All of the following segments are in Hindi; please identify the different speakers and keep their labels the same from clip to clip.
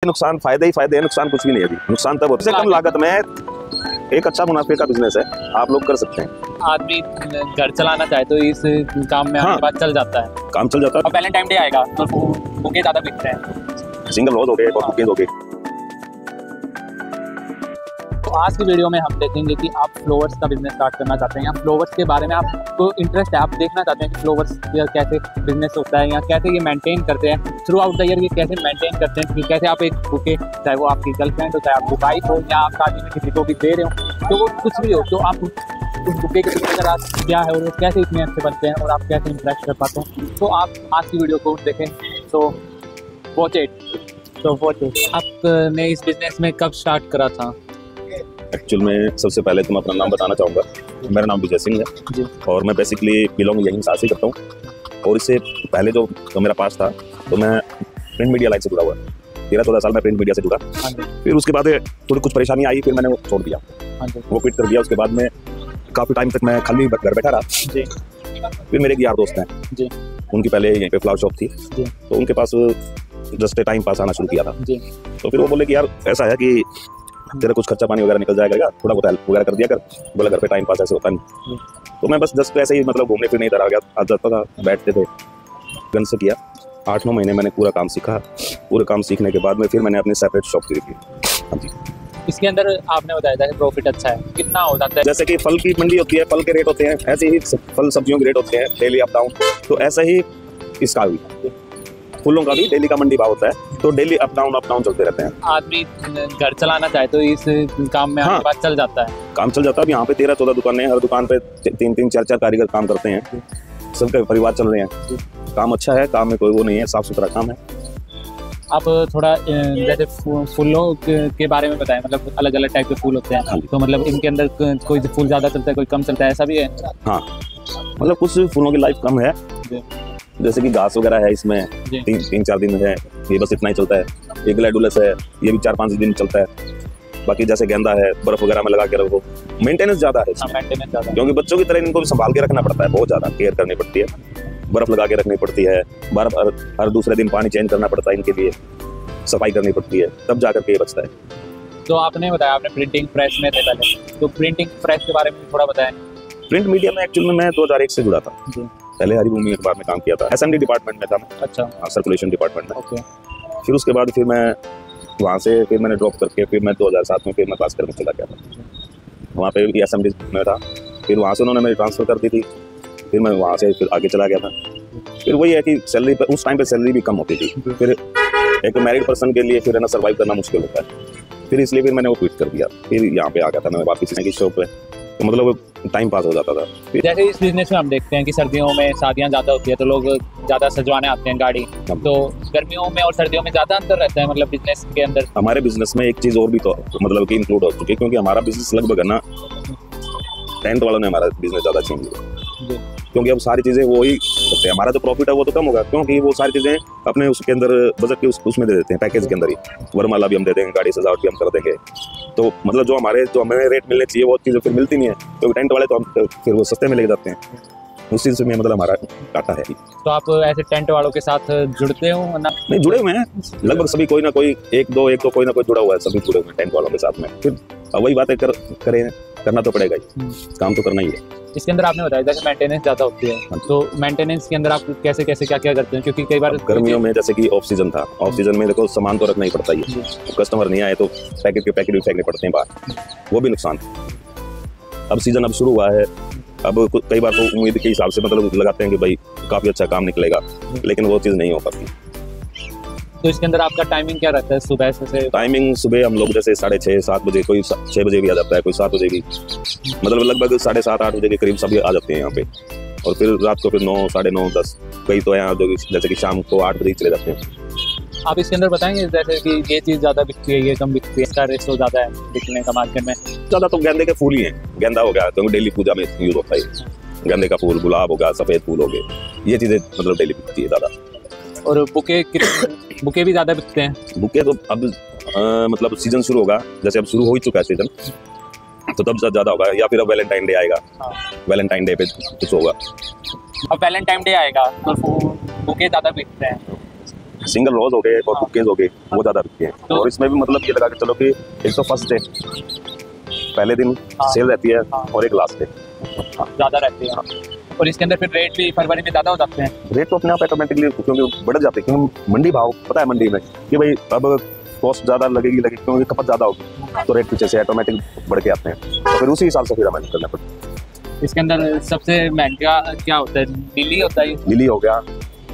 Speaker 1: नुकसान फायदे ही फायदे हैं, नुकसान कुछ भी नहीं है। अभी नुकसान तब होता है कम लागत में एक अच्छा मुनाफे का बिजनेस है, आप लोग कर सकते हैं।
Speaker 2: आदमी घर चलाना चाहे तो इस काम में आने के बाद चल जाता है,
Speaker 1: काम चल जाता है।
Speaker 2: और वैलेंटाइन डे आएगा तो बुके ज्यादा बिकते हैं,
Speaker 1: सिंगल रोज हो गए और बुकेज हो गए।
Speaker 2: तो आज की वीडियो में हम देखेंगे कि आप फ्लावर्स का बिजनेस स्टार्ट करना चाहते हैं या फ्लावर्स के बारे में आपको इंटरेस्ट है, आप देखना चाहते हैं कि फ्लावर्स का कैसे बिजनेस होता है या कैसे ये मेंटेन करते हैं थ्रू आउट द ईयर, ये कैसे मेंटेन करते हैं कि कैसे आप एक बुके, चाहे वो आपकी गर्लफ्रेंड हो, चाहे आपकी वाइफ हो या आप शादी में किसी को भी दे रहे हो, तो वो कुछ भी हो, तो आप उस बुके के पीछे अगर आप क्या है और वो कैसे इतने अच्छे बनते हैं और आप कैसे इंटरेक्ट कर पाते हैं, तो आप आज की वीडियो को देखें। तो वॉच इट। आपने इस बिजनेस में कब स्टार्ट करा था?
Speaker 1: एक्चुअल में सबसे पहले तो मैं अपना नाम बताना चाहूँगा। मेरा नाम विजय सिंह है
Speaker 2: जी।
Speaker 1: और मैं बेसिकली बिलोंग यहीं साथ से करता हूँ। और इससे पहले जो मेरा पास था तो मैं प्रिंट मीडिया लाइन से जुड़ा हुआ 13-14 साल मैं प्रिंट मीडिया से जुड़ा। फिर उसके बाद थोड़ी कुछ परेशानी आई, फिर मैंने वो छोड़ दिया, वो क्विट कर दिया। उसके बाद में काफ़ी टाइम तक मैं खाली घर बैठा रहा जी। फिर मेरे एक यार दोस्त हैं जी, उनकी पहले यहीं पे फ्लावर शॉप थी जी। तो उनके पास जस्ट टाइम पास आना शुरू किया था जी। तो फिर वो बोले कि यार ऐसा है कि तेरा कुछ खर्चा पानी वगैरह निकल जाएगा, थोड़ा बहुत हेल्प वगैरह कर दिया कर। बोला घर पे टाइम पास ऐसे होता नहीं। तो मैं बस जस्ट ऐसे ही मतलब घूमने फिरने इधर आ गया, आ जाता था, बैठते थे। गन से किया 8-9 महीने मैंने पूरा काम सीखा। पूरा काम सीखने के बाद में फिर मैंने अपनी सेपरेट शॉप शुरू की। हाँ जी।
Speaker 2: इसके अंदर आपने बताया था कि प्रॉफिट अच्छा है, कितना हो जाता है?
Speaker 1: जैसे कि फल की मंडी होती है, फल के रेट होते हैं, ऐसे ही फल सब्जियों के रेट होते हैं डेली अप डाउन। तो ऐसा ही इसका भी फूलों का भी डेली का मंडी भाव होता है, तो डेली अप डाउन चलते रहते हैं।
Speaker 2: आदमी घर चलाना चाहे तो इस काम में आने के बाद चल जाता है,
Speaker 1: काम चल जाता है। यहाँ पे 13-14 दुकानें हैं, हर दुकान पे 3-3, 4-4 कारीगर काम करते हैं, सबके परिवार चल रहे हैं। काम अच्छा है, काम में कोई वो नहीं है, साफ सुथरा काम है।
Speaker 2: आप थोड़ा जैसे फूलों के बारे में बताएं, मतलब अलग अलग टाइप के फूल होते हैं, तो मतलब इनके अंदर कोई फूल ज़्यादा चलता है, कोई कम चलता है, ऐसा भी है? हाँ,
Speaker 1: मतलब कुछ फूलों की लाइफ कम है, जैसे कि घास वगैरह है, इसमें 3-4 दिन है, ये बस इतना ही चलता है। ये ग्लैडुलस है, ये भी 4-5 दिन चलता है। बाकी जैसे गेंदा है, बर्फ वगैरह में लगा के रखो, मेंटेनेंस ज़्यादा है, क्योंकि बच्चों की तरह इनको भी संभाल के रखना पड़ता है, बहुत ज़्यादा केयर करनी पड़ती है, बर्फ लगा के रखनी पड़ती है, हर दूसरे दिन पानी चेंज करना पड़ता है, इनके लिए सफाई करनी पड़ती है, तब जाकर के ये बचता है।
Speaker 2: तो आपने बताया आपने प्रिंटिंग प्रेस में थे पहले, तो प्रिंटिंग प्रेस के बारे में थोड़ा बताएं।
Speaker 1: प्रिंट मीडिया में एक्चुअल में मैं 2001 से जुड़ा था जी। पहले हरिभूमि अखबार में काम किया था, SMD डिपार्टमेंट में था मैं। अच्छा। हाँ, सर्कुलेशन डिपार्टमेंट में। ओके। फिर उसके बाद फिर मैं वहाँ से फिर मैंने ड्रॉप करके फिर मैं 2007 में फिर मैं पास करके चला गया था, वहाँ पे भी SMD में था। फिर वहाँ से उन्होंने मेरी ट्रांसफ़र कर दी थी, फिर मैं वहाँ से फिर आगे चला गया था। फिर वही है कि सैलरी पर उस टाइम पे सैलरी भी कम होती थी, फिर एक मैरिड पर्सन के लिए फिर है ना सर्वाइव करना मुश्किल होता है। फिर इसलिए फिर मैंने वो क्विट कर दिया, फिर यहाँ पे आ गया था मैं वापस की शॉप पे, तो मतलब टाइम पास हो जाता था।
Speaker 2: जैसे इस बिजनेस में हम देखते हैं कि सर्दियों में शादियाँ ज़्यादा होती है तो लोग ज़्यादा सजवाने आते हैं गाड़ी, तो गर्मियों में और सर्दियों में ज़्यादा अंतर रहता है मतलब बिजनेस के अंदर?
Speaker 1: हमारे बिजनेस में एक चीज़ और भी तो मतलब कि इंक्लूड हो चुकी है, क्योंकि हमारा बिजनेस लगभग है ना टेंट वालों ने हमारा बिजनेस ज़्यादा छीन लिया, क्योंकि अब सारी चीज़ें वो ही करते हैं। हमारा जो प्रॉफिट है वो तो कम होगा, क्योंकि वो सारी चीज़ें अपने उसके अंदर बजट के उसमें दे देते हैं, पैकेज के अंदर ही वरमाला भी हम दे देंगे, गाड़ी सजावट भी हम कर देंगे। तो मतलब जो हमें रेट मिलने चाहिए वो चीज़ें फिर मिलती नहीं है, तो टेंट वाले तो हम फिर वो सस्ते में लेके जाते हैं, उस चीज़ में मतलब हमारा काटा है।
Speaker 2: तो आप ऐसे टेंट वालों के साथ जुड़ते हो ना?
Speaker 1: नहीं, जुड़े हुए हैं लगभग सभी, कोई ना कोई एक दो कोई ना कोई जुड़ा हुआ है, सभी जुड़े हुए हैं टेंट वालों के साथ में। फिर वही बातें करें, करना तो पड़ेगा ही, काम तो करना ही है।
Speaker 2: इसके अंदर आपने बताया जैसे मेंटेनेंस ज़्यादा होती है, तो मेंटेनेंस के अंदर आप कैसे क्या करते हैं? क्योंकि कई बार
Speaker 1: गर्मियों में जैसे कि ऑफ सीजन था, ऑफ सीजन में देखो सामान तो रखना ही पड़ता ही है, कस्टमर नहीं आए तो पैकेट भी फेंकने पड़ते हैं बाहर, वो भी नुकसान। अब सीजन अब शुरू हुआ है, अब कई बार तो उम्मीद के हिसाब से मतलब लगाते हैं कि भाई काफ़ी अच्छा काम निकलेगा, लेकिन वो चीज़ नहीं हो पाती।
Speaker 2: तो इसके अंदर आपका टाइमिंग क्या रहता है सुबह से?
Speaker 1: टाइमिंग सुबह हम लोग जैसे 6:30-7 बजे, कोई 6 बजे भी आ जाता है, कोई 7 बजे भी, मतलब लगभग 7:30-8 बजे के करीब सभी आ जाते हैं यहाँ पे। और फिर रात को फिर 9, 9:30, 10, कई तो यहाँ जो जैसे कि शाम को 8 बजे चले जाते हैं।
Speaker 2: आप इसके अंदर बताएंगे जैसे कि ये चीज़ ज़्यादा बिकती है, ये कम बिकती है, इसका रेशो ज़्यादा है बिकने का मार्केट में?
Speaker 1: ज़्यादा तो गेंदे के फूल ही हैं, गेंदा हो गया क्योंकि डेली पूजा में यूज़ होता है, गेंदे का फूल, गुलाब हो गया, सफ़ेद फूल हो गए, ये चीज़ें मतलब डेली बिकती है ज़्यादा।
Speaker 2: और बुके भी ज़्यादा बिकते हैं? बुके
Speaker 1: तो अब मतलब सीजन शुरू होगा, जैसे अब शुरू हो ही चुका है सीजन, तो तब ज़्यादा होगा, या फिर अब वैलेंटाइन डे आएगा। हाँ। वैलेंटाइन डे पे कुछ होगा,
Speaker 2: अब वैलेंटाइन डे आएगा तो बुके ज़्यादा बिकते हैं,
Speaker 1: सिंगल रोज हो गए और बुकेज हो गए वो ज़्यादा बिकते हैं।
Speaker 2: तो-
Speaker 1: और इसमें भी मतलब ये लगा के चलो कि एक तो फर्स्ट डे पहले दिन सेल रहती है और एक लास्ट डे
Speaker 2: ज़्यादा रहती है। और इसके अंदर फिर रेट भी फरवरी में ज़्यादा हो जाते हैं।
Speaker 1: रेट तो अपने आप ऑटोमेटिकली क्योंकि बढ़ जाते हैं, क्योंकि मंडी भाव पता है मंडी में कि भाई अब कॉस्ट ज़्यादा लगेगी क्योंकि खपत ज़्यादा होगी तो रेट पीछे से ऑटोमेटिक बढ़ के आते हैं, तो फिर उसी हिसाब से फिर हमें करना पड़ता है।
Speaker 2: इसके अंदर सबसे महंगा क्या होता है? लिली होता है।
Speaker 1: लिली हो गया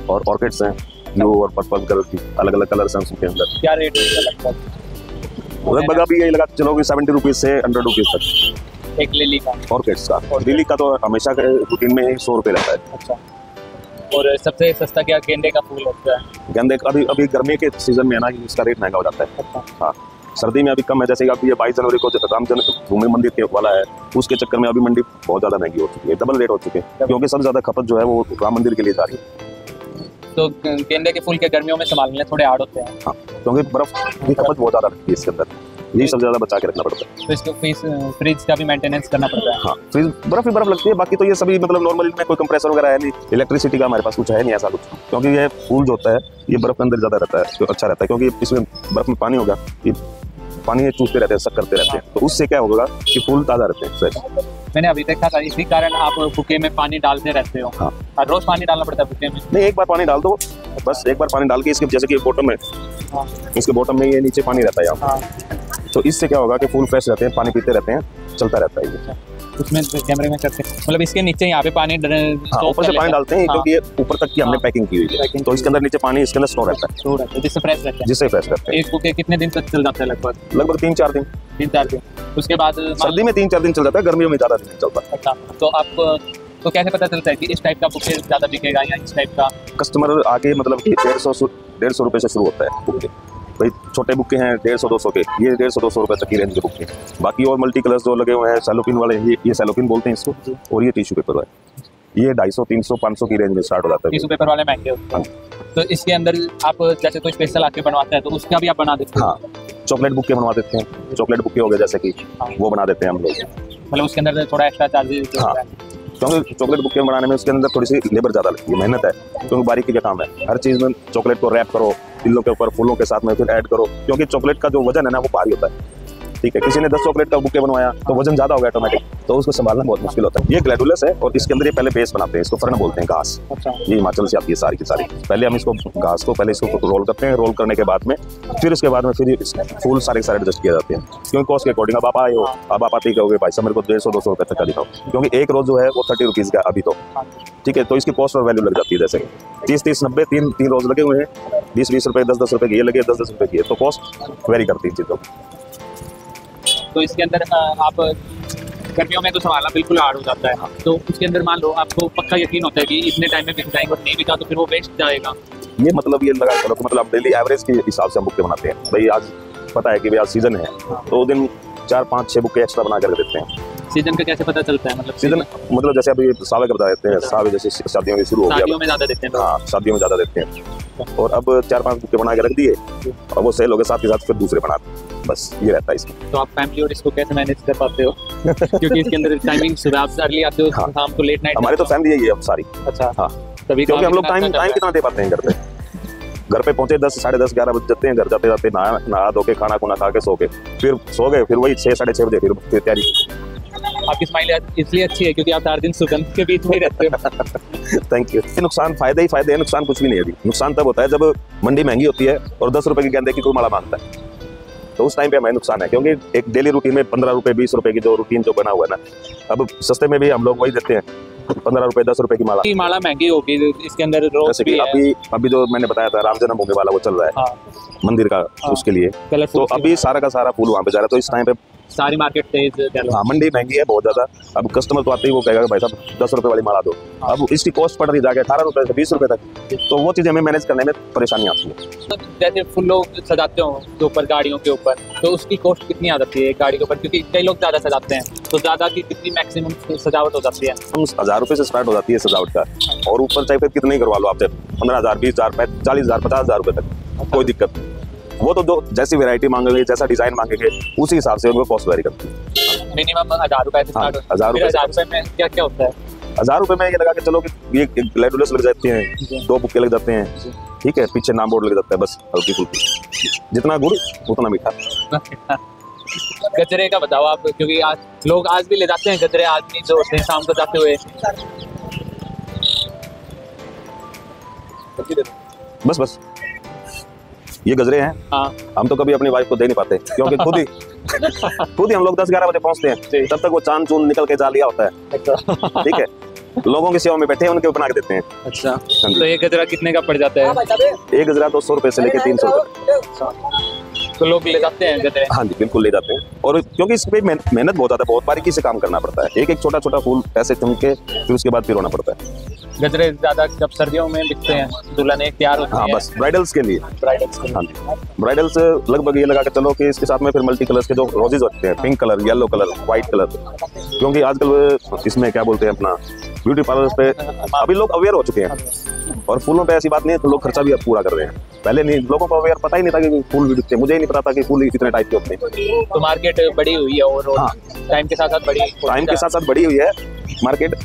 Speaker 1: और ऑर्किड्स हैं ब्लू और पर्पल कलर की, अलग अलग कलर्स हैं उसके अंदर।
Speaker 2: क्या रेट लगता है?
Speaker 1: लगभग अभी यही लगा चलो कि 70 रुपीज़ से 100 रुपीज़ तक
Speaker 2: एक लिली का।
Speaker 1: ऑर्किड्स का। लिली का तो हमेशा रूटीन में 100 रुपये रहता है।
Speaker 2: अच्छा। और सबसे सस्ता क्या गेंदे का फूल होता है?
Speaker 1: गेंदे का अभी गर्मी के सीजन में है ना इसका रेट महंगा हो जाता है।
Speaker 2: अच्छा।
Speaker 1: हाँ, सर्दी में अभी कम है, जैसे कि अभी ये 22 जनवरी को राम जन्मभूमि मंदिर के वाला है, उसके चक्कर में अभी मंडी बहुत ज़्यादा महंगी हो चुकी है, डबल रेट हो चुके हैं, क्योंकि सबसे ज़्यादा खपत जो है वो राम मंदिर के लिए जा रही है।
Speaker 2: तो गेंदे के फूल के गर्मियों में संभालने थोड़े हार्ड होते हैं।
Speaker 1: हाँ, क्योंकि बर्फ की खपत बहुत ज़्यादा लगती है इसके अंदर, यही सबसे ज़्यादा बचा के रखना पड़ता है।
Speaker 2: तो इसको फ्रिज का भी मेंटेनेंस करना पड़ता है।
Speaker 1: हाँ, फ्रिज बर्फ ही बर्फ लगती है, बाकी तो ये सभी मतलब नॉर्मल में कोई कंप्रेसर वगैरह है नहीं, इलेक्ट्रिसिटी का हमारे पास कुछ है नहीं ऐसा कुछ, क्योंकि ये फूल जो होता है ये बर्फ के अंदर ज़्यादा रहता है तो अच्छा रहता है, क्योंकि इसमें बर्फ में पानी होगा, ये पानी ये चूसते रहते हैं, सक करते रहते हैं, तो उससे क्या होगा कि फूल ताज़ा रहते हैं फ्रेश।
Speaker 2: मैंने अभी देखा था, इसी कारण आप बुके में पानी डालते रहते हो।
Speaker 1: हाँ,
Speaker 2: हर रोज पानी डालना पड़ता है बुके में?
Speaker 1: नहीं, एक बार पानी डाल दो बस, एक बार पानी डाल के इसके जैसे कि बॉटम में,
Speaker 2: हाँ।
Speaker 1: इसके बॉटम में ये नीचे पानी रहता है यहाँ,
Speaker 2: हाँ।
Speaker 1: तो इससे क्या होगा कि फूल फ्रेश रहते हैं, पानी पीते रहते हैं, चलता रहता है ये।
Speaker 2: उसमें कैमरे में करते हैं मतलब इसके नीचे यहाँ पे पानी
Speaker 1: हाँ, ऊपर से पानी डालते हैं क्योंकि ये ऊपर तक की हमने पैकिंग की हुई है, तो इसके अंदर नीचे पानी इसके अंदर स्टोर रहता है,
Speaker 2: जिससे फ्रेश रहता है।
Speaker 1: जिससे फ्रेश रहते हैं।
Speaker 2: एक बुके कितने दिन तक चल जाता है?
Speaker 1: लगभग 3-4 दिन।
Speaker 2: 3-4 दिन। उसके बाद
Speaker 1: सर्दी में 3-4 दिन चल जाता है, गर्मियों में ज़्यादा दिन नहीं चलता।
Speaker 2: अच्छा, तो आप तो कैसे पता चलता है कि इस टाइप का बुके ज़्यादा बिकेगा या इस टाइप का?
Speaker 1: कस्टमर आके मतलब कि 150 रुपये से शुरू होता है बुके, भाई छोटे बुके हैं 150-200 के, ये 150-200 रुपये तक की रेंज के बुके हैं। बाकी और मल्टी कलर्स जो लगे हुए हैं सेलोपिन वाले, ये सेलोपिन बोलते हैं इसको, और ये टिश्यू पेपर है, ये 250, 300, 500 की रेंज में स्टार्ट हो जाता है।
Speaker 2: टिश्यू पेपर वाले महंगे होते हैं। तो इसके अंदर आप जैसे कोई स्पेशल आके बनवाता है तो उसका भी आप बना देते हैं?
Speaker 1: हाँ, चॉकलेट बुके बनवा देते हैं, चॉकलेट बुके हो गए जैसे कि वो बना देते हैं हम लोग।
Speaker 2: मतलब उसके अंदर थोड़ा एक्स्ट्रा चार्जेस?
Speaker 1: हाँ, क्योंकि चॉकलेट बुके बनाने में उसके अंदर थोड़ी सी लेबर ज़्यादा लगती है, मेहनत है, क्योंकि बारीकी का काम है, हर चीज़ में चॉकलेट को रैप करो, तिलों के ऊपर फूलों के साथ में फिर ऐड करो, क्योंकि चॉकलेट का जो वजन है ना वो भारी होता है। ठीक है, किसी ने 10 चॉकलेट का बुके बनवाया तो वजन ज़्यादा होगा ऑटोमेटिक, तो उसको संभालना बहुत मुश्किल होता है। ये ग्लैडुलस है और इसके अंदर ये पहले बेस बनाते हैं, इसको फर्न बोलते हैं, घास।
Speaker 2: अच्छा।
Speaker 1: ये हिमाचल से आती है सारी की सारी। पहले हम इसको घास को पहले इसको रोल करते हैं, रोल करने के बाद में फिर उसके बाद में फिर फूल सारे के सारे एडजस्ट किए जाते हैं, क्योंकि कॉस्ट के अकॉर्डिंग। अब आप आए हो, अब आप आते ही कहोगे भाई साहब मेरे को 150-200 रुपये तक का दिखाओ, क्योंकि एक रोज जो है वो 30 रुपीज़ का अभी तो। ठीक है, तो इसकी कॉस्ट और वैल्यू लग जाती है, जैसे 30-30, 90, 3 रोज लगे हुए हैं, 20-20 रुपये, 10-10 रुपये के ये लगे, 10-10 रुपये की, तो कॉस्ट वेरी करती है चीज़ों।
Speaker 2: तो इसके अंदर आप गर्मियों में तो संभालना बिल्कुल हार्ड हो जाता है, तो उसके अंदर मान लो आपको पक्का यकीन होता है कि इतने टाइम में बिक जाएंगे और नहीं बिका तो फिर वो वेस्ट जाएगा।
Speaker 1: ये मतलब ये लगा चलो कि मतलब डेली एवरेज के हिसाब से हम बुके बनाते हैं, भाई आज पता है कि भाई आज सीजन है तो उस दिन 4-5-6 बुके एक्स्ट्रा बना कर देते हैं।
Speaker 2: सीजन का कैसे पता चलता है? मतलब
Speaker 1: सीजन मतलब जैसे अभी सावे करता देते हैं, सावे जैसे शादियों में शुरू हो
Speaker 2: शादियों
Speaker 1: गया,
Speaker 2: में ज़्यादा देते हैं।
Speaker 1: हाँ शादियों में ज़्यादा देते हैं, और अब 4-5 बुके बना के रख दिए और वो सेल हो गए, साथ के साथ फिर दूसरे बना दिए, बस ये रहता है इसमें।
Speaker 2: तो आप फैमिली और इसको कैसे मैनेज कर पाते हो? क्योंकि इसके अंदर टाइमिंग सुबह आप अर्ली आते हो,
Speaker 1: हाँ।
Speaker 2: शाम को लेट नाइट।
Speaker 1: हमारी तो फैमिली यही है अब सारी।
Speaker 2: अच्छा।
Speaker 1: हाँ,
Speaker 2: तभी
Speaker 1: क्योंकि हम लोग टाइम कितना दे पाते हैं घर पे पहुंचे 10, साढ़े 10, 11 बज जाते हैं, घर जाते जाते नहा धो के खाना खुना खा के सो के फिर सो गए, फिर वही 6, साढ़े 6 बजे फिर तैयारी।
Speaker 2: आपकी स्माइल इसलिए अच्छी है क्योंकि आप 4 दिन सुगंध के बीच में ही रहते हो।
Speaker 1: Thank you. नुकसान फायदे ही फायदे हैं, नुकसान कुछ भी नहीं है। अभी नुकसान तब होता है जब मंडी महंगी होती है और 10 रुपए की गेंदे की कोई माला मांगता है, तो उस टाइम पे हमें नुकसान है, क्योंकि एक डेली रूटीन में 15 रुपए 20 रुपए की जो रूटीन जो बना हुआ है ना, अब सस्ते में भी हम लोग वही देते हैं, 15 रुपए 10 रुपए की माला।
Speaker 2: माला महंगी होगी, इसके अंदर रोज
Speaker 1: जैसे कि
Speaker 2: भी है।
Speaker 1: अभी जो मैंने बताया था राम जन्मभूमि वाला वो चल रहा है,
Speaker 2: हाँ।
Speaker 1: मंदिर का,
Speaker 2: हाँ।
Speaker 1: उसके लिए
Speaker 2: कलरफुल
Speaker 1: तो अभी सारा का सारा फूल वहाँ पे जा रहा है, तो इस टाइम पे
Speaker 2: सारी मार्केट तेज कह लो।
Speaker 1: हाँ मंडी महंगी है बहुत ज्यादा। अब कस्टमर तो आते ही वो कहेगा भाई साहब 10 रुपए वाली माला दो, अब इसकी कॉस्ट पड़ रही जाके 18 रुपए से 20 रुपए तक, तो वो चीजें हमें मैनेज करने में परेशानी आती है।
Speaker 2: जैसे फूलों सजाते हो के ऊपर, गाड़ियों के ऊपर, तो उसकी कॉस्ट कितनी आ जाती है एक गाड़ी के ऊपर? क्योंकि कई लोग ज्यादा सजाते हैं, तो ज्यादा की कितनी मैक्सिमम सजावट हो जाती है?
Speaker 1: 1000 रुपए से स्टार्ट हो जाती है सजावट का, और ऊपर चाहे फिर कितने ही करवा लो आप, चाहे 15,000, 20,000, 40,000, 50,000 रुपए तक, कोई दिक्कत नहीं। वो तो जो जैसी वैरायटी मांगेंगे, जैसा डिजाइन मांगेंगे, उसी हिसाब से उनको कॉस्ट वेरी करती है।
Speaker 2: मिनिमम 1000 रुपए से स्टार्ट होता है।
Speaker 1: 1000
Speaker 2: रुपए में क्या क्या होता है?
Speaker 1: 1000 रुपए में ये लगा के चलो कि ये ग्लैडुलस लग जाती हैं, 2 बुक्के लग जाते हैं, ठीक है, पीछे नाम बोर्ड लग जाता है, बस हल्की फुल्की, जितना गुड़ उतना मीठा।
Speaker 2: गजरे का बताओ आप, क्योंकि आज लोग आज भी ले जाते हैं गजरे, आदमी जो होते हैं शाम को जाते हुए।
Speaker 1: बस बस ये गजरे हैं।
Speaker 2: हाँ।
Speaker 1: हम तो कभी अपनी वाइफ को दे नहीं पाते, क्योंकि खुद ही हम लोग 10-11 बजे पहुंचते हैं, तब तक वो चांद चूंद निकल के जा लिया होता है, ठीक है, लोगों की सेवा में बैठे हैं, उनके बना के देते हैं।
Speaker 2: अच्छा, तो ये गजरा कितने का पड़ जाता है?
Speaker 1: एक गजरा 200 रुपए से लेके 300 रुपए।
Speaker 2: तो लोग ले जाते हैं गजरे?
Speaker 1: हाँ जी, बिल्कुल ले जाते हैं, और क्योंकि इस पे मेहनत बहुत ज्यादा, बहुत बारीकी से काम करना पड़ता है, एक एक छोटा छोटा फूल ऐसे चुन के फिर उसके बाद पिरोना पड़ता है।
Speaker 2: गजरे ज्यादा जब सर्दियों में बिकते हैं, दुल्हन एक तैयार होती है।
Speaker 1: हाँ, बस ब्राइडल्स के लिए।
Speaker 2: ब्राइडल्स के लिए।
Speaker 1: हाँ जी, ब्राइडल्स लगभग ये लगा के चलो कि इसके साथ में फिर मल्टी कलर्स के जो रोजेज होते हैं, pink colour, yellow colour, white colour, क्योंकि आजकल इसमें क्या बोलते हैं अपना ब्यूटी पार्लर पे अभी लोग अवेयर हो चुके हैं, और फूलों पे ऐसी बात नहीं है, तो लोग खर्चा भी अब पूरा कर रहे हैं। पहले नहीं, लोगों को अवेयर पता ही नहीं था कि फूल भी बिकते हैं, मुझे ही नहीं पता था कि फूल कितने टाइप के होते हैं।
Speaker 2: तो मार्केट बड़ी हुई है, और
Speaker 1: हाँ,
Speaker 2: टाइम के साथ साथ
Speaker 1: बड़ी हुई है मार्केट,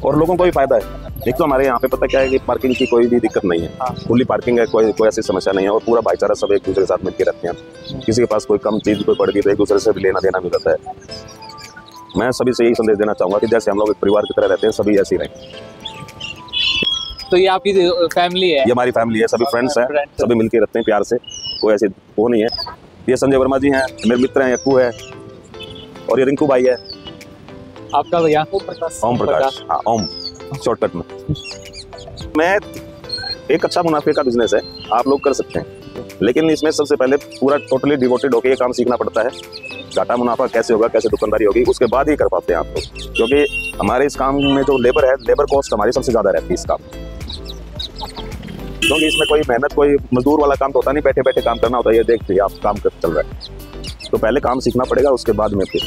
Speaker 1: और लोगों को भी फायदा है। एक तो हमारे यहाँ पे पता क्या है कि पार्किंग की कोई भी दिक्कत नहीं है, खुली पार्किंग है, कोई ऐसी समस्या नहीं है, और पूरा भाईचारा सब एक दूसरे के साथ मिलकर रहते हैं। किसी के पास कोई कम चीज कोई पड़ गई तो एक दूसरे से भी लेना देना भी रहता है। मैं सभी से यही संदेश देना चाहूंगा कि जैसे हम लोग एक परिवार की तरह रहते हैं, सभी ऐसे ही रहें।
Speaker 2: तो ये आपकी फैमिली है?
Speaker 1: ये हमारी फैमिली है, सभी फ्रेंड्स हैं, सभी मिलकर रहते हैं प्यार से, कोई ऐसी वो नहीं है। ये संजय वर्मा जी हैं, मेरे मित्र हैं, यक्कू है, और ये रिंकू भाई है।
Speaker 2: आपका भैया?
Speaker 1: ओम प्रकाश। हाँ, ओम शॉर्टकट में। मैं एक अच्छा मुनाफे का बिजनेस है, आप लोग कर सकते हैं, लेकिन इसमें सबसे पहले पूरा टोटली डिवोटेड होकर ये काम सीखना पड़ता है। घाटा मुनाफा कैसे होगा, कैसे दुकानदारी होगी, उसके बाद ही कर पाते हैं आप लोग, क्योंकि हमारे इस काम में जो लेबर है, लेबर कॉस्ट हमारी सबसे ज्यादा रहती है इस काम, क्योंकि इसमें कोई मेहनत, कोई मजदूर वाला काम तो होता नहीं, बैठे बैठे काम करना होता है। ये देखिए आप काम कर चल रहा है, तो पहले काम सीखना पड़ेगा, उसके बाद में फिर।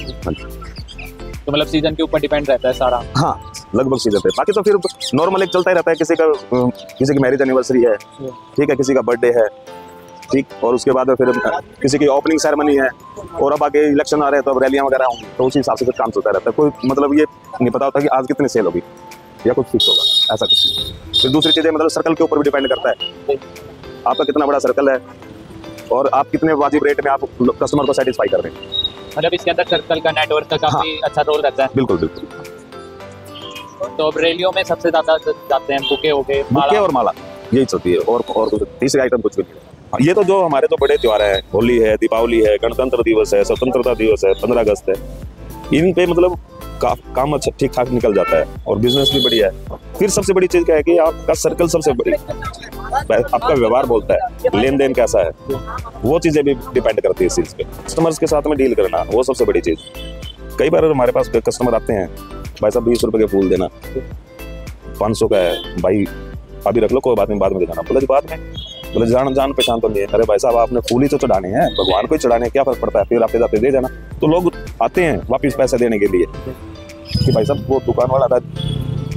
Speaker 2: तो मतलब सीजन के ऊपर डिपेंड रहता है सारा?
Speaker 1: हाँ, लगभग सीजन पे, बाकी तो फिर नॉर्मल एक चलता ही रहता है। किसी की मैरिज एनिवर्सरी है, ठीक है, किसी का बर्थडे है, ठीक, और उसके बाद फिर किसी की ओपनिंग सेरेमनी है, और अब आगे इलेक्शन आ रहे हैं तो अब रैलियां वगैरह होंगी, तो उसी हिसाब से फिर काम चलता रहता है। कोई मतलब ये नहीं पता होता कि आज कितनी सेल होगी या कुछ फिक्स होगा, ऐसा कुछ नहीं। फिर दूसरी चीजें मतलब सर्कल के ऊपर भी डिपेंड करता है, आपका कितना बड़ा सर्कल है और आप कितने वाजिब रेट में आप कस्टमर को सेटिस्फाई कर रहे हैं।
Speaker 2: मतलब इसके अंदर सर्कल का, नेटवर्क का काफी अच्छा रोल रहता है।
Speaker 1: बिल्कुल बिल्कुल।
Speaker 2: तो अब रैलियों में सबसे ज्यादा जाते हैं बुके हो गए,
Speaker 1: बुके और माला, यही चलती है, और कुछ तीसरी आइटम कुछ भी नहीं। ये तो जो हमारे तो बड़े त्योहार है, होली है, दीपावली है, गणतंत्र दिवस है, स्वतंत्रता दिवस है, 15 अगस्त है, इन पे मतलब काम अच्छा ठीक ठाक निकल जाता है, और बिजनेस भी बढ़िया है। फिर सबसे बड़ी चीज क्या है कि आपका सर्कल सबसे बड़ी, आपका व्यवहार बोलता है, लेन देन कैसा है, वो चीजें भी डिपेंड करती है इस चीज पे। कस्टमर्स के साथ में डील करना, वो सबसे बड़ी चीज। कई बार हमारे पास कस्टमर आते हैं, भाई साहब 20 रुपए के फूल देना, 500 का है भाई, अभी रख लो, कोई बात नहीं, बाद में देना। बोला जी बाद में, बोले जान पहचान तो नहीं है। अरे भाई साहब आपने फूल ही तो चढ़ाने हैं, भगवान को ही चढ़ाने हैं, क्या फर्क पड़ता है, फिर आते जाते दे जाना। तो लोग आते हैं वापिस पैसे देने के लिए कि भाई साहब वो दुकान वाला था,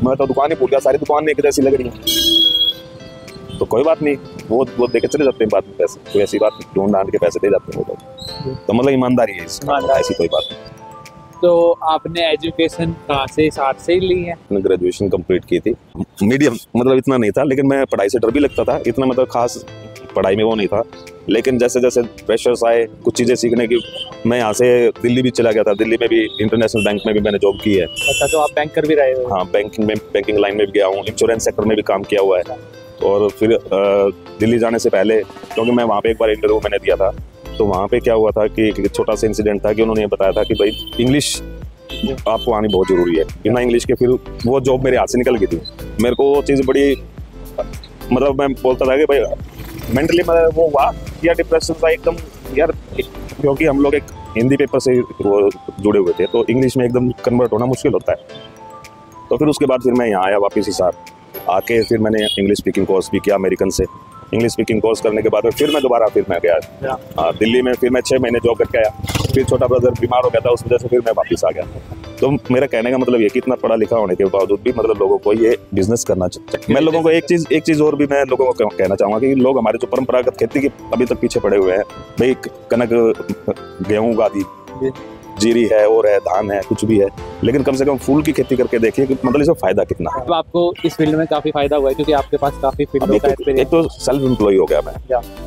Speaker 1: मैं तो दुकान ही भूल गया, सारी दुकान एक जैसी लग रही है, तो कोई बात नहीं, वो देके चले जाते हैं बाद में पैसे, कोई ऐसी बात नहीं, ढूंढ ढांड के पैसे दे जाते हैं वो लोग। तो मतलब ईमानदारी है इसमें, ऐसी कोई बात नहीं।
Speaker 2: तो आपने एजुकेशन कहाँ से, साथ से ही ली है?
Speaker 1: मैंने ग्रेजुएशन कंप्लीट की थी, मीडियम, मतलब इतना नहीं था, लेकिन मैं पढ़ाई से डर भी लगता था, इतना मतलब खास पढ़ाई में वो नहीं था। लेकिन जैसे जैसे प्रेशर्स आए, कुछ चीज़ें सीखने की, मैं यहाँ से दिल्ली भी चला गया था, दिल्ली में भी इंटरनेशनल बैंक में भी मैंने जॉब की है।
Speaker 2: अच्छा, तो आप बैंकर भी रहे हो?
Speaker 1: हाँ, बैंकिंग लाइन में भी गया हूँ, इंश्योरेंस सेक्टर में भी काम किया हुआ है। और फिर दिल्ली जाने से पहले, क्योंकि मैं वहाँ पे एक बार इंटरव्यू मैंने दिया था, तो वहाँ पे क्या हुआ था कि एक छोटा सा इंसिडेंट था कि उन्होंने ये बताया था कि भाई इंग्लिश आपको आनी बहुत जरूरी है, बिना इंग्लिश के फिर वो जॉब मेरे हाथ से निकल गई थी। मेरे को वो चीज़ बड़ी, मतलब मैं बोलता था कि भाई मेंटली मैं वो हुआ या डिप्रेशन था एकदम यार, क्योंकि हम लोग एक हिंदी पेपर से जुड़े हुए थे, तो इंग्लिश में एकदम कन्वर्ट होना मुश्किल होता है। तो फिर उसके बाद फिर मैं यहाँ आया वापस हिसार आके, फिर मैंने इंग्लिश स्पीकिंग कोर्स भी किया अमेरिकन से। इंग्लिश स्पीकिंग कोर्स करने के बाद फिर मैं दोबारा मैं गया दिल्ली में, फिर मैं 6 महीने जॉब करके आया। फिर छोटा ब्रदर बीमार हो गया था, उस वजह से फिर मैं वापस आ गया। तो मेरा कहने का मतलब ये कि इतना पढ़ा लिखा होने के बावजूद भी मतलब लोगों को ये बिजनेस करना चाहिए। मैं लोगों को एक चीज़ और भी मैं लोगों को कहना चाहूँगा कि लोग हमारे जो परंपरागत खेती के अभी तक पीछे पड़े हुए हैं, भाई कनक, गेहूँ उगा दी, जीरी है और है धान है कुछ भी है, लेकिन कम से कम फूल की खेती करके देखिए कि मतलब इसमें फायदा कितना है।
Speaker 2: तो आपको इस फील्ड में काफी फायदा हुआ है क्योंकि आपके पास काफी फील्डों का
Speaker 1: एक
Speaker 2: एक्सपीरियंस।
Speaker 1: तो सेल्फ एम्प्लॉय हो गया मैं,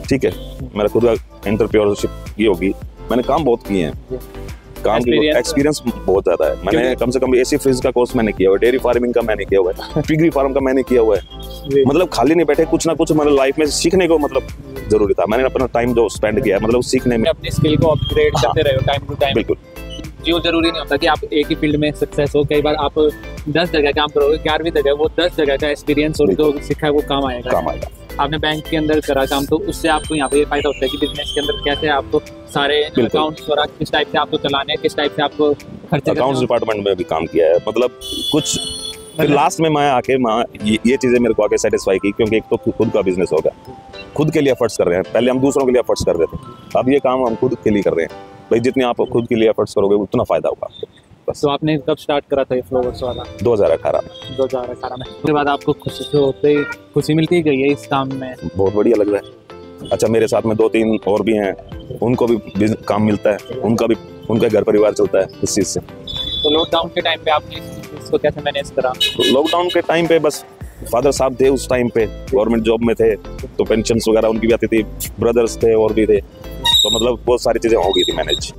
Speaker 1: ठीक है, मेरा खुद का एंटरप्रेन्योरशिप ये होगी, मैंने काम बहुत किए हैं, काम की एक्सपीरियंस बहुत ज्यादा है। मैंने कम से कम एसी फ्रिज का कोर्स मैंने किया हुआ है, डेयरी फार्मिंग का मैंने किया हुआ है, पिगरी फार्म का मैंने किया हुआ है। मतलब खाली नहीं बैठे, कुछ ना कुछ मतलब लाइफ में सीखने को मतलब जरूरी था। मैंने अपना टाइम जो स्पेंड किया मतलब सीखने में,
Speaker 2: अपनी स्किल को अपग्रेड करते रहे हो टाइम टू टाइम।
Speaker 1: बिल्कुल,
Speaker 2: जो जरूरी नहीं होता कि आप एक ही फील्ड में सक्सेस हो, कई बार आप 10 जगह काम करोगे, 11वीं जगह वो 10 जगह का एक्सपीरियंस और जो सीखा है वो काम आएगा। आपने बैंक के अंदर करा काम, तो उससे आपको यहाँ पे ये फायदा होता है कि बिजनेस के अंदर कैसे आपको सारे अकाउंट्स और किस टाइप से आपको चलाने हैं, किस टाइप से आपको खर्चे।
Speaker 1: अकाउंट्स डिपार्टमेंट में भी काम किया है, मतलब कुछ फिर लास्ट में मैं आके ये चीजें मेरे को आके सेटिस्फाई की, क्योंकि एक तो खुद का बिजनेस होगा, खुद के लिए एफर्ट्स कर रहे हैं। पहले हम दूसरों के लिए एफर्ट्स कर रहे थे, अब ये काम हम खुद के लिए कर रहे हैं। भाई जितने आप खुद के लिए एफर्ट्स करोगे उतना फायदा होगा आपको। बस।
Speaker 2: तो आपने कब स्टार्ट करा था ये फ्लावर्स वाला?
Speaker 1: 2018
Speaker 2: में। उसके बाद आपको खुशी होते ही खुशी मिलती गई है इस काम में?
Speaker 1: बहुत बढ़िया लग रहा है। अच्छा, मेरे साथ में 2-3 और भी हैं, उनको भी काम मिलता है, उनका घर परिवार चलता है इस चीज से।
Speaker 2: तो लॉकडाउन के टाइम पे आपने इसको कैसे मैनेज करा?
Speaker 1: लॉकडाउन के टाइम पे बस फादर साहब थे उस टाइम पे, गवर्नमेंट जॉब में थे, तो पेंशन वगैरह उनकी भी आती थी, ब्रदर्स थे और भी थे, तो मतलब बहुत सारी चीजें हो गई थी मैनेज।